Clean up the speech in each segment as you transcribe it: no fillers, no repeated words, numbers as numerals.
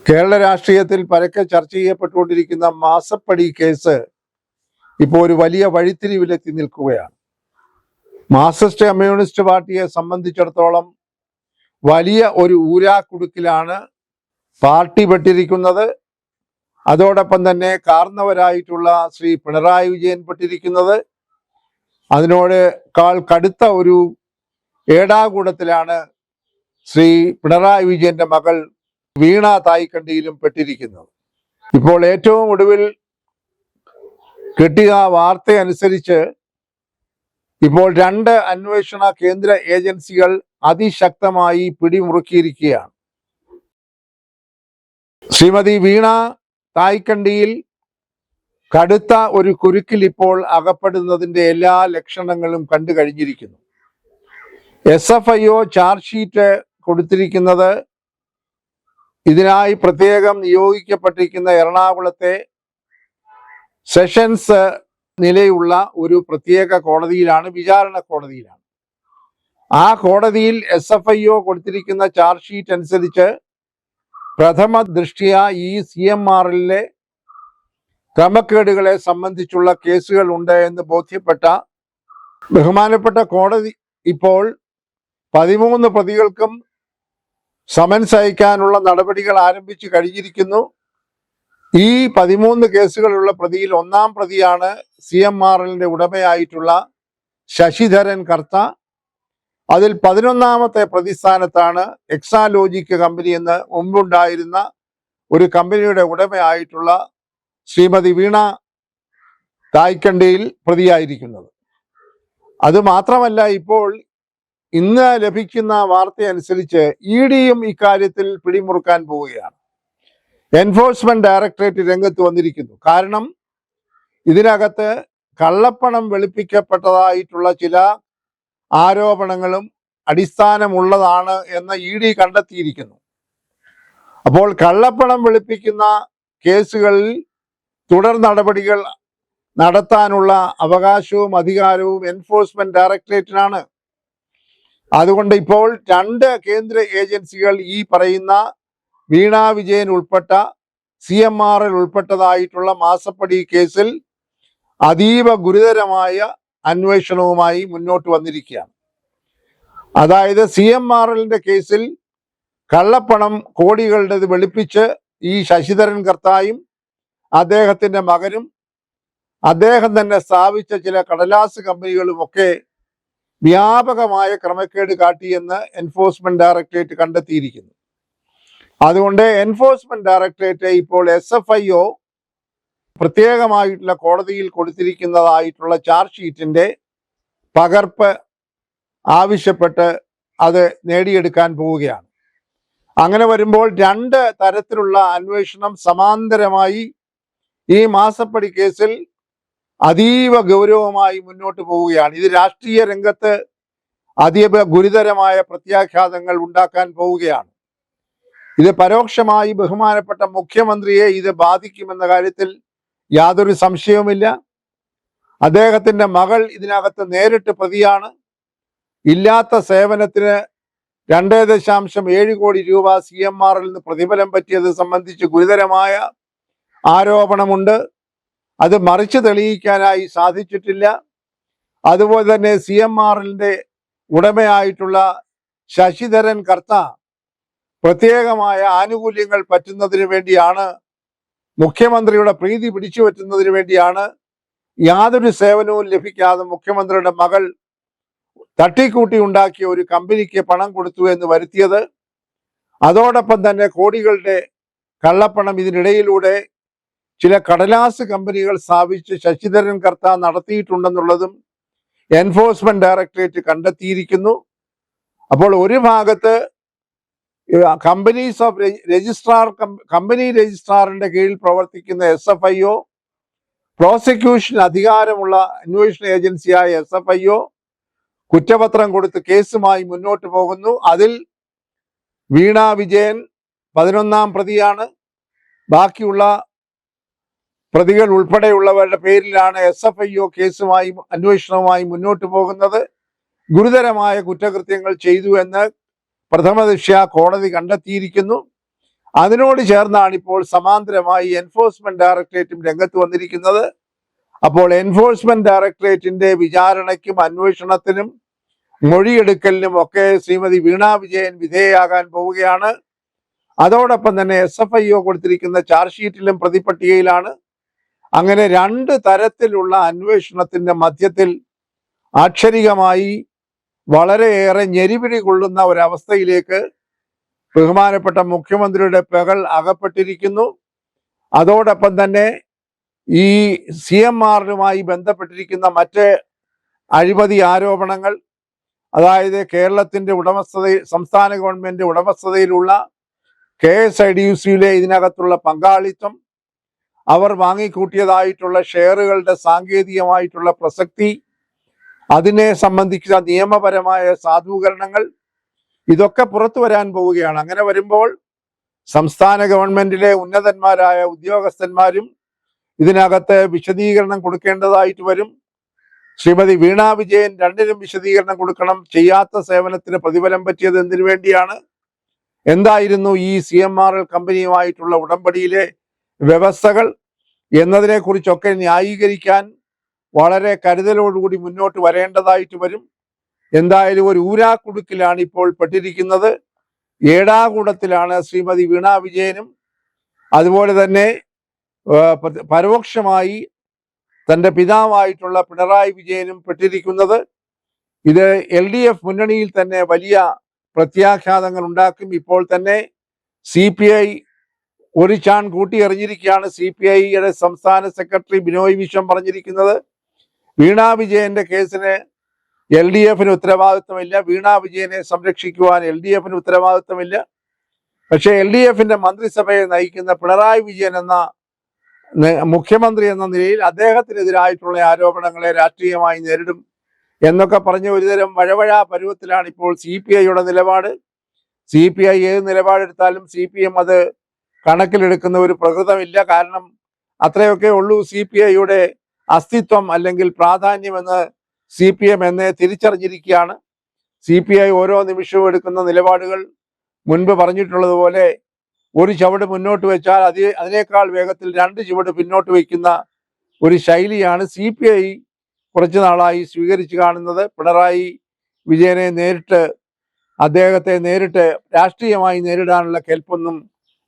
കേരള രാഷ്ട്രീയത്തിൽ പരക്കെ ചർച്ച ചെയ്യപ്പെട്ടുകൊണ്ടിരിക്കുന്ന മാസപ്പടി കേസ് ഇപ്പോൾ ഒരു വലിയ വഴിത്തിരിവിലെത്തി നിൽക്കുകയാണ്. മാർക്സിസ്റ്റ് കമ്മ്യൂണിസ്റ്റ് പാർട്ടിയെ സംബന്ധിച്ചിടത്തോളം വലിയ ഒരു ഊരാക്കുടുക്കിലാണ് പാർട്ടി പെട്ടിരിക്കുന്നത്. അതോടൊപ്പം തന്നെ കാർന്നവരായിട്ടുള്ള ശ്രീ പിണറായി വിജയൻ പെട്ടിരിക്കുന്നത്. അതിനോട് കടുത്ത ഒരു ഏടാകൂടത്തിലാണ് ശ്രീ പിണറായി വിജയന്റെ മകൾ വീണ തായ്ക്കണ്ടിയിലും പെട്ടിരിക്കുന്നത്. ഇപ്പോൾ ഏറ്റവും ഒടുവിൽ കിട്ടിയ വാർത്ത അനുസരിച്ച് ഇപ്പോൾ 2 അന്വേഷണ കേന്ദ്ര ഏജൻസികൾ അതിശക്തമായി പിടിമുറുക്കിയിരിക്കുകയാണ്. ശ്രീമതി വീണ തായ്ക്കണ്ടിയിൽ കടുത്ത ഒരു കുരുക്കിൽ ഇപ്പോൾ അകപ്പെടുന്നതിന്റെ എല്ലാ ലക്ഷണങ്ങളും കണ്ടു കഴിഞ്ഞിരിക്കുന്നു. SFIO ചാർജ് ഷീറ്റ് കൊടുത്തിരിക്കുന്നത് ഇതിനായി പ്രത്യേകം നിയോഗിക്കപ്പെട്ടിരിക്കുന്ന എറണാകുളത്തെ സെഷൻസ് നിലയുള്ള ഒരു പ്രത്യേക കോടതിയിലാണ്, വിചാരണ കോടതിയിലാണ്. ആ കോടതിയിൽ SFIO കൊടുത്തിരിക്കുന്ന ചാർജ് ഷീറ്റ് അനുസരിച്ച് പ്രഥമ ദൃഷ്ട്യ ഈ CMRലെ ക്രമക്കേടുകളെ സംബന്ധിച്ചുള്ള കേസുകൾ ഉണ്ട് എന്ന് ബോധ്യപ്പെട്ട ബഹുമാനപ്പെട്ട കോടതി ഇപ്പോൾ 13 പ്രതികൾക്കും സമൻസ് അയക്കാനുള്ള നടപടികൾ ആരംഭിച്ചു കഴിഞ്ഞിരിക്കുന്നു. ഈ 13 കേസുകളുള്ള പ്രതിയിൽ 1-ാം പ്രതിയാണ് CMRലിന്റെ ഉടമയായിട്ടുള്ള ശശിധരൻ കർത്ത. അതിൽ 11-ാമത്തെ പ്രതിസ്ഥാനത്താണ് എക്സാലോജിക് കമ്പനി എന്ന് മുമ്പുണ്ടായിരുന്ന ഒരു കമ്പനിയുടെ ഉടമയായിട്ടുള്ള ശ്രീമതി വീണ തായ്ക്കണ്ടിയിൽ പ്രതിയായിരിക്കുന്നത്. അത് മാത്രമല്ല, ഇപ്പോൾ ഇന്ന് ലഭിക്കുന്ന വാർത്ത അനുസരിച്ച് EDയും ഇക്കാര്യത്തിൽ പിടിമുറുക്കാൻ പോവുകയാണ്. എൻഫോഴ്സ്മെന്റ് ഡയറക്ടറേറ്റ് രംഗത്ത് വന്നിരിക്കുന്നു. കാരണം ഇതിനകത്ത് കള്ളപ്പണം വെളുപ്പിക്കപ്പെട്ടതായിട്ടുള്ള ചില ആരോപണങ്ങളും അടിസ്ഥാനമുള്ളതാണ് എന്ന് ED കണ്ടെത്തിയിരിക്കുന്നു. അപ്പോൾ കള്ളപ്പണം വെളുപ്പിക്കുന്ന കേസുകളിൽ തുടർ നടപടികൾ നടത്താനുള്ള അവകാശവും അധികാരവും എൻഫോഴ്സ്മെന്റ് ഡയറക്ടറേറ്റിനാണ്. അതുകൊണ്ട് ഇപ്പോൾ 2 കേന്ദ്ര ഏജൻസികൾ ഈ പറയുന്ന വീണ വിജയൻ ഉൾപ്പെട്ട CMRൽ ഉൾപ്പെട്ടതായിട്ടുള്ള മാസപ്പടി കേസിൽ അതീവ ഗുരുതരമായ അന്വേഷണവുമായി മുന്നോട്ട് വന്നിരിക്കുകയാണ്. അതായത് CMRലിന്റെ കേസിൽ കള്ളപ്പണം കോടികളുടേത് വെളുപ്പിച്ച് ഈ ശശിധരൻ കർത്തായും അദ്ദേഹത്തിന്റെ മകനും അദ്ദേഹം തന്നെ സ്ഥാപിച്ച ചില കടലാസ് കമ്പനികളുമൊക്കെ വ്യാപകമായ ക്രമക്കേട് കാട്ടിയെന്ന് എൻഫോഴ്സ്മെന്റ് ഡയറക്ടറേറ്റ് കണ്ടെത്തിയിരിക്കുന്നു. അതുകൊണ്ട് എൻഫോഴ്സ്മെന്റ് ഡയറക്ടറേറ്റ് ഇപ്പോൾ SFIO പ്രത്യേകമായിട്ടുള്ള കോടതിയിൽ കൊടുത്തിരിക്കുന്നതായിട്ടുള്ള ചാർജ് ഷീറ്റിന്റെ പകർപ്പ് ആവശ്യപ്പെട്ട് അത് നേടിയെടുക്കാൻ പോവുകയാണ്. അങ്ങനെ വരുമ്പോൾ 2 തരത്തിലുള്ള അന്വേഷണം സമാന്തരമായി ഈ മാസപ്പടി കേസിൽ അതീവ ഗൗരവമായി മുന്നോട്ട് പോവുകയാണ്. ഇത് രാഷ്ട്രീയ രംഗത്ത് അതീവ ഗുരുതരമായ പ്രത്യാഘാതങ്ങൾ ഉണ്ടാക്കാൻ പോവുകയാണ്. ഇത് പരോക്ഷമായി ബഹുമാനപ്പെട്ട മുഖ്യമന്ത്രിയെ ഇത് ബാധിക്കുമെന്ന കാര്യത്തിൽ യാതൊരു സംശയവുമില്ല. അദ്ദേഹത്തിന്റെ മകൾ ഇതിനകത്ത് നേരിട്ട് പ്രതിയാണ്. ഇല്ലാത്ത സേവനത്തിന് 2.7 കോടി രൂപ CMRൽ നിന്ന് പ്രതിഫലം പറ്റിയത് സംബന്ധിച്ച് ഗുരുതരമായ ആരോപണമുണ്ട്. അത് മറിച്ച് തെളിയിക്കാനായി സാധിച്ചിട്ടില്ല. അതുപോലെ തന്നെ CMRലിന്റെ ഉടമയായിട്ടുള്ള ശശിധരൻ കർത്ത പ്രത്യേകമായ ആനുകൂല്യങ്ങൾ പറ്റുന്നതിന് വേണ്ടിയാണ്, മുഖ്യമന്ത്രിയുടെ പ്രീതി പിടിച്ചു പറ്റുന്നതിന് വേണ്ടിയാണ് യാതൊരു സേവനവും ലഭിക്കാതെ മുഖ്യമന്ത്രിയുടെ മകൾ തട്ടിക്കൂട്ടി ഉണ്ടാക്കിയ ഒരു കമ്പനിക്ക് പണം കൊടുത്തു എന്ന് വരുത്തിയത്. അതോടൊപ്പം തന്നെ കോടികളുടെ കള്ളപ്പണം ഇതിനിടയിലൂടെ ചില കടലാസ് കമ്പനികൾ സ്ഥാപിച്ച് ശശിധരൻ കർത്ത നടത്തിയിട്ടുണ്ടെന്നുള്ളതും എൻഫോഴ്സ്മെന്റ് ഡയറക്ടറേറ്റ് കണ്ടെത്തിയിരിക്കുന്നു. അപ്പോൾ ഒരു ഭാഗത്ത് കമ്പനീസ് ഓഫ് കമ്പനി രജിസ്ട്രാറിന്റെ കീഴിൽ പ്രവർത്തിക്കുന്ന SFIO, പ്രോസിക്യൂഷൻ അധികാരമുള്ള അന്വേഷണ ഏജൻസിയായ SFIO കുറ്റപത്രം കൊടുത്ത് കേസുമായി മുന്നോട്ട് പോകുന്നു. അതിൽ വീണ വിജയൻ 11-ാം പ്രതിയാണ്. ബാക്കിയുള്ള പ്രതികൾ ഉൾപ്പെടെയുള്ളവരുടെ പേരിലാണ് SFIO കേസുമായി അന്വേഷണവുമായി മുന്നോട്ട് പോകുന്നത്. ഗുരുതരമായ കുറ്റകൃത്യങ്ങൾ ചെയ്തു എന്ന് പ്രഥമ ദൃഷ്ട്യാ കോടതി കണ്ടെത്തിയിരിക്കുന്നു. അതിനോട് ചേർന്നാണ് ഇപ്പോൾ സമാന്തരമായി എൻഫോഴ്സ്മെന്റ് ഡയറക്ടറേറ്റും രംഗത്ത് വന്നിരിക്കുന്നത്. അപ്പോൾ എൻഫോഴ്സ്മെന്റ് ഡയറക്ടറേറ്റിന്റെ വിചാരണയ്ക്കും അന്വേഷണത്തിനും മൊഴിയെടുക്കലിനും ഒക്കെ ശ്രീമതി വീണ വിജയൻ വിധേയയാകാൻ പോവുകയാണ്. അതോടൊപ്പം തന്നെ SFIO കൊടുത്തിരിക്കുന്ന ചാർജ് ഷീറ്റിലും പ്രതിപട്ടികയിലാണ്. അങ്ങനെ രണ്ട് തരത്തിലുള്ള അന്വേഷണത്തിന്റെ മധ്യത്തിൽ ആക്ഷരികമായി വളരെയേറെ ഞെരിപിടി കൊള്ളുന്ന ഒരവസ്ഥയിലേക്ക് ബഹുമാനപ്പെട്ട മുഖ്യമന്ത്രിയുടെ പകൽ അകപ്പെട്ടിരിക്കുന്നു. അതോടൊപ്പം തന്നെ ഈ CMRനുമായി ബന്ധപ്പെട്ടിരിക്കുന്ന മറ്റ് അഴിമതി ആരോപണങ്ങൾ, അതായത് കേരളത്തിന്റെ സംസ്ഥാന ഗവൺമെന്റ് ഉടമസ്ഥതയിലുള്ള KSIDUCയിലെ ഇതിനകത്തുള്ള പങ്കാളിത്തം, അവർ വാങ്ങിക്കൂട്ടിയതായിട്ടുള്ള ഷെയറുകളുടെ സാങ്കേതികമായിട്ടുള്ള പ്രസക്തി, അതിനെ സംബന്ധിച്ച നിയമപരമായ സാധൂകരണങ്ങൾ, ഇതൊക്കെ പുറത്തു വരാൻ പോവുകയാണ്. അങ്ങനെ വരുമ്പോൾ സംസ്ഥാന ഗവൺമെന്റിലെ ഉന്നതന്മാരായ ഉദ്യോഗസ്ഥന്മാരും ഇതിനകത്ത് വിശദീകരണം കൊടുക്കേണ്ടതായിട്ട് വരും. ശ്രീമതി വീണ വിജയൻ രണ്ടിനും വിശദീകരണം കൊടുക്കണം. ചെയ്യാത്ത സേവനത്തിന് പ്രതിഫലം പറ്റിയത് എന്തിനു വേണ്ടിയാണ്, എന്തായിരുന്നു ഈ CMRL കമ്പനിയുമായിട്ടുള്ള ഉടമ്പടിയിലെ വ്യവസ്ഥകൾ എന്നതിനെ കുറിച്ചൊക്കെ ന്യായീകരിക്കാൻ വളരെ കരുതലോടുകൂടി മുന്നോട്ട് വരേണ്ടതായിട്ട് വരും. എന്തായാലും ഒരു ഊരാക്കുടുക്കിലാണ് ഇപ്പോൾ പെട്ടിരിക്കുന്നത്. ഏടാകൂടത്തിലാണ് ശ്രീമതി വീണ വിജയനും അതുപോലെ തന്നെ പരോക്ഷമായി തൻ്റെ പിതാവായിട്ടുള്ള പിണറായി വിജയനും പെട്ടിരിക്കുന്നത്. ഇത് LDF മുന്നണിയിൽ തന്നെ വലിയ പ്രത്യാഘാതങ്ങൾ ഉണ്ടാക്കും. ഇപ്പോൾ തന്നെ CPI ഒരു ചാൺ കൂട്ടി എറിഞ്ഞിരിക്കുകയാണ്. CPIയുടെ സംസ്ഥാന സെക്രട്ടറി ബിനോയ് വിശ്വം പറഞ്ഞിരിക്കുന്നത് വീണ വിജയന്റെ കേസിന് LDFന് ഉത്തരവാദിത്വമില്ല, വീണ വിജയനെ സംരക്ഷിക്കുവാൻ LDFന് ഉത്തരവാദിത്വമില്ല. പക്ഷെ LDFന്റെ മന്ത്രിസഭയെ നയിക്കുന്ന പിണറായി വിജയൻ എന്ന മുഖ്യമന്ത്രി എന്ന നിലയിൽ അദ്ദേഹത്തിനെതിരായിട്ടുള്ള ആരോപണങ്ങളെ രാഷ്ട്രീയമായി നേരിടും എന്നൊക്കെ പറഞ്ഞ ഒരുതരം വഴവഴ പരുവത്തിലാണ് ഇപ്പോൾ CPIയുടെ നിലപാട്. CPI ഏത് നിലപാടെടുത്താലും CPM അത് കണക്കിലെടുക്കുന്ന ഒരു പ്രകൃതമില്ല. കാരണം അത്രയൊക്കെ ഉള്ളൂ CPIയുടെ അസ്തിത്വം അല്ലെങ്കിൽ പ്രാധാന്യമെന്ന് CPM എന്നെ തിരിച്ചറിഞ്ഞിരിക്കുകയാണ്. CPI ഓരോ നിമിഷവും എടുക്കുന്ന നിലപാടുകൾ മുൻപ് പറഞ്ഞിട്ടുള്ളതുപോലെ ഒരു ചുവട് മുന്നോട്ട് വെച്ചാൽ അതിനേക്കാൾ വേഗത്തിൽ രണ്ട് ചുവട് പിന്നോട്ട് വയ്ക്കുന്ന ഒരു ശൈലിയാണ് CPI കുറച്ചു നാളായി സ്വീകരിച്ചു കാണുന്നത്. പിണറായി വിജയനെ അദ്ദേഹത്തെ നേരിട്ട് രാഷ്ട്രീയമായി നേരിടാനുള്ള കെൽപ്പൊന്നും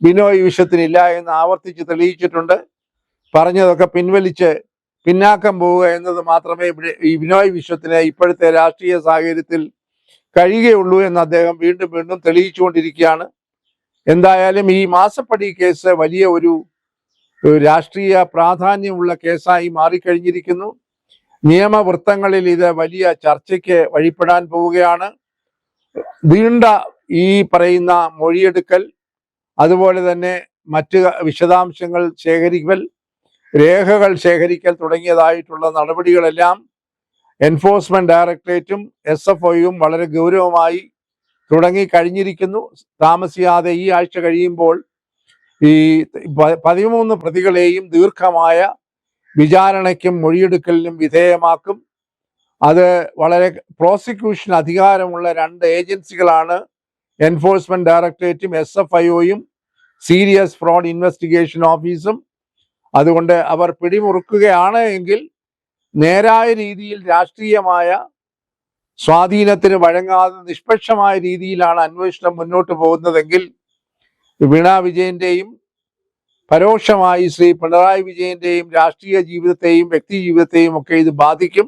ബിനോയ് വിശ്വത്തിനില്ല എന്ന് ആവർത്തിച്ച് തെളിയിച്ചിട്ടുണ്ട്. പറഞ്ഞതൊക്കെ പിൻവലിച്ച് പിന്നാക്കം പോവുക എന്നത് മാത്രമേ ഈ ബിനോയ് വിശ്വത്തിന് ഇപ്പോഴത്തെ രാഷ്ട്രീയ സാഹചര്യത്തിൽ കഴിയുകയുള്ളൂ എന്ന് അദ്ദേഹം വീണ്ടും വീണ്ടും തെളിയിച്ചുകൊണ്ടിരിക്കുകയാണ്. എന്തായാലും ഈ മാസപ്പടി കേസ് വലിയ ഒരു രാഷ്ട്രീയ പ്രാധാന്യമുള്ള കേസായി മാറിക്കഴിഞ്ഞിരിക്കുന്നു. നിയമവൃത്തങ്ങളിൽ ഇത് വലിയ ചർച്ചയ്ക്ക് വഴിപ്പെടാൻ പോവുകയാണ്. നീണ്ട ഈ പറയുന്ന മൊഴിയെടുക്കൽ, അതുപോലെ തന്നെ മറ്റ് വിശദാംശങ്ങൾ ശേഖരിക്കൽ, രേഖകൾ ശേഖരിക്കൽ തുടങ്ങിയതായിട്ടുള്ള നടപടികളെല്ലാം എൻഫോഴ്സ്മെന്റ് ഡയറക്ടറേറ്റും SFIയും വളരെ ഗൗരവമായി തുടങ്ങി കഴിഞ്ഞിരിക്കുന്നു. താമസിയാതെ ഈ ആഴ്ച കഴിയുമ്പോൾ ഈ 13 പ്രതികളെയും ദീർഘമായ വിചാരണയ്ക്കും മൊഴിയെടുക്കലിനും വിധേയമാക്കും. അത് വളരെ പ്രോസിക്യൂഷൻ അധികാരമുള്ള രണ്ട് ഏജൻസികളാണ് എൻഫോഴ്സ്മെന്റ് ഡയറക്ടറേറ്റും SFIയും സീരിയസ് ഫ്രോഡ് ഇൻവെസ്റ്റിഗേഷൻ ഓഫീസും. അതുകൊണ്ട് അവർ പിടിമുറുക്കുകയാണ് എങ്കിൽ നേരായ രീതിയിൽ രാഷ്ട്രീയമായ സ്വാധീനത്തിന് വഴങ്ങാതെ നിഷ്പക്ഷമായ രീതിയിലാണ് അന്വേഷണം മുന്നോട്ട് പോകുന്നതെങ്കിൽ വീണ വിജയന്റെയും പരോക്ഷമായി ശ്രീ പിണറായി വിജയന്റെയും രാഷ്ട്രീയ ജീവിതത്തെയും വ്യക്തി ജീവിതത്തെയും ഒക്കെ ഇത് ബാധിക്കും.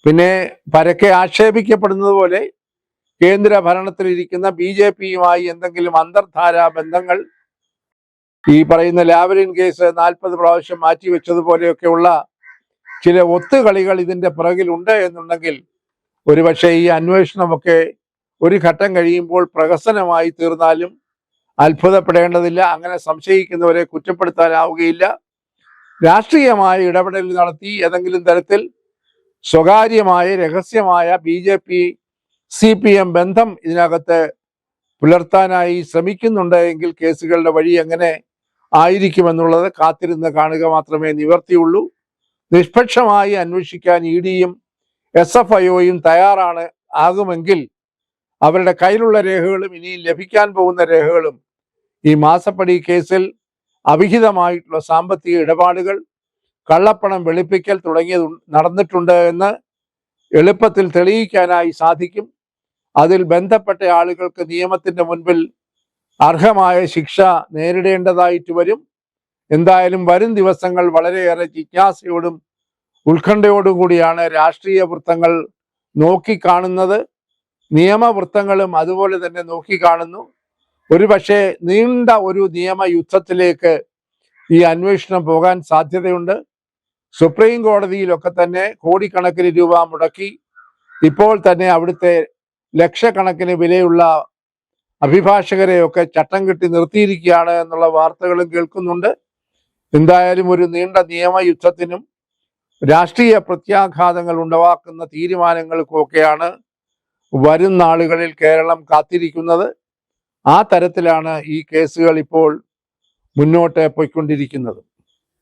പിന്നെ പരക്കെ ആക്ഷേപിക്കപ്പെടുന്നത് പോലെ കേന്ദ്ര ഭരണത്തിലിരിക്കുന്ന BJPയുമായി എന്തെങ്കിലും അന്തർധാരാ ബന്ധങ്ങൾ, ഈ പറയുന്ന ലാവലിൻ കേസ് 40 പ്രാവശ്യം മാറ്റിവെച്ചതുപോലെയൊക്കെയുള്ള ചില ഒത്തുകളികൾ ഇതിന്റെ പിറകിലുണ്ട് എന്നുണ്ടെങ്കിൽ ഒരുപക്ഷെ ഈ അന്വേഷണമൊക്കെ ഒരു ഘട്ടം കഴിയുമ്പോൾ പ്രഹസനമായി തീർന്നാലും അത്ഭുതപ്പെടേണ്ടതില്ല. അങ്ങനെ സംശയിക്കുന്നവരെ കുറ്റപ്പെടുത്താനാവുകയില്ല. രാഷ്ട്രീയമായ ഇടപെടൽ നടത്തി ഏതെങ്കിലും തരത്തിൽ സ്വകാര്യമായ രഹസ്യമായ BJP CPM ബന്ധം ഇതിനകത്ത് പുലർത്താനായി ശ്രമിക്കുന്നുണ്ട് എങ്കിൽ കേസുകളുടെ വഴി എങ്ങനെ ആയിരിക്കുമെന്നുള്ളത് കാത്തിരുന്ന് കാണുക മാത്രമേ നിവർത്തിയുള്ളൂ. നിഷ്പക്ഷമായി അന്വേഷിക്കാൻ EDയും SFIയും ആകുമെങ്കിൽ അവരുടെ കയ്യിലുള്ള രേഖകളും ഇനിയും ലഭിക്കാൻ പോകുന്ന രേഖകളും ഈ മാസപ്പടി കേസിൽ അവിഹിതമായിട്ടുള്ള സാമ്പത്തിക ഇടപാടുകൾ, കള്ളപ്പണം വെളുപ്പിക്കൽ തുടങ്ങിയത് നടന്നിട്ടുണ്ട് എന്ന് എളുപ്പത്തിൽ തെളിയിക്കാനായി സാധിക്കും. അതിൽ ബന്ധപ്പെട്ട ആളുകൾക്ക് നിയമത്തിൻ്റെ മുൻപിൽ അർഹമായ ശിക്ഷ നേരിടേണ്ടതായിട്ട് വരും. എന്തായാലും വരും ദിവസങ്ങൾ വളരെയേറെ ജിജ്ഞാസയോടും ഉത്കണ്ഠയോടും കൂടിയാണ് രാഷ്ട്രീയ വൃത്തങ്ങൾ നോക്കിക്കാണുന്നത്. നിയമവൃത്തങ്ങളും അതുപോലെ തന്നെ നോക്കിക്കാണുന്നു. ഒരുപക്ഷെ നീണ്ട ഒരു നിയമയുദ്ധത്തിലേക്ക് ഈ അന്വേഷണം പോകാൻ സാധ്യതയുണ്ട്. സുപ്രീം കോടതിയിലൊക്കെ തന്നെ കോടിക്കണക്കിന് രൂപ മുടക്കി ഇപ്പോൾ തന്നെ അവിടുത്തെ ലക്ഷക്കണക്കിന് വിലയുള്ള അഭിഭാഷകരെയൊക്കെ ചട്ടം കെട്ടി നിർത്തിയിരിക്കുകയാണ് എന്നുള്ള വാർത്തകളും കേൾക്കുന്നുണ്ട്. എന്തായാലും ഒരു നീണ്ട നിയമയുദ്ധത്തിനും രാഷ്ട്രീയ പ്രത്യാഘാതങ്ങൾ ഉണ്ടാക്കുന്ന തീരുമാനങ്ങൾക്കൊക്കെയാണ് വരും നാളുകളിൽ കേരളം കാത്തിരിക്കുന്നത്. ആ തരത്തിലാണ് ഈ കേസുകൾ ഇപ്പോൾ മുന്നോട്ട് പോയിക്കൊണ്ടിരിക്കുന്നത്.